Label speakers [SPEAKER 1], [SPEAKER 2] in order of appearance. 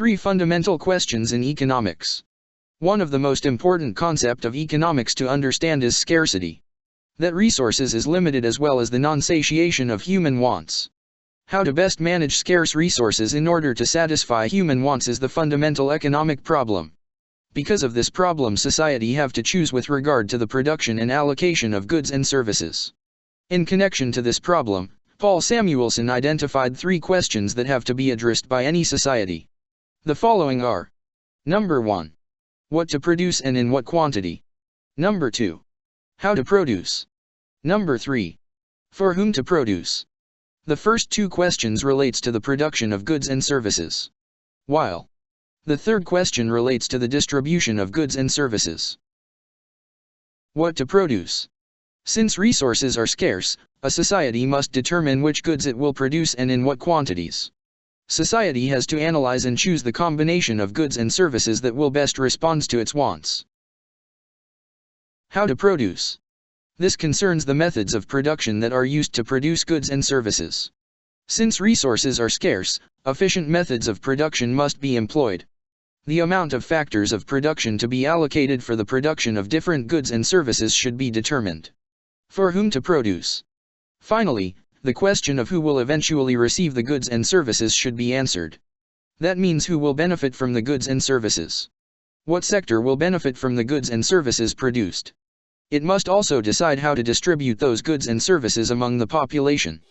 [SPEAKER 1] Three fundamental questions in economics. One of the most important concepts of economics to understand is scarcity. That resources is limited as well as the non-satiation of human wants. How to best manage scarce resources in order to satisfy human wants is the fundamental economic problem. Because of this problem, society have to choose with regard to the production and allocation of goods and services. In connection to this problem, Paul Samuelson identified three questions that have to be addressed by any society. The following are: Number 1. What to produce and in what quantity. Number 2. How to produce. Number 3. For whom to produce. The first two questions relates to the production of goods and services, while the third question relates to the distribution of goods and services. What to produce. Since resources are scarce, a society must determine which goods it will produce and in what quantities. Society has to analyze and choose the combination of goods and services that will best respond to its wants. How to produce. This concerns the methods of production that are used to produce goods and services. Since resources are scarce, efficient methods of production must be employed. The amount of factors of production to be allocated for the production of different goods and services should be determined. For whom to produce. Finally, the question of who will eventually receive the goods and services should be answered. That means who will benefit from the goods and services. What sector will benefit from the goods and services produced. It must also decide how to distribute those goods and services among the population.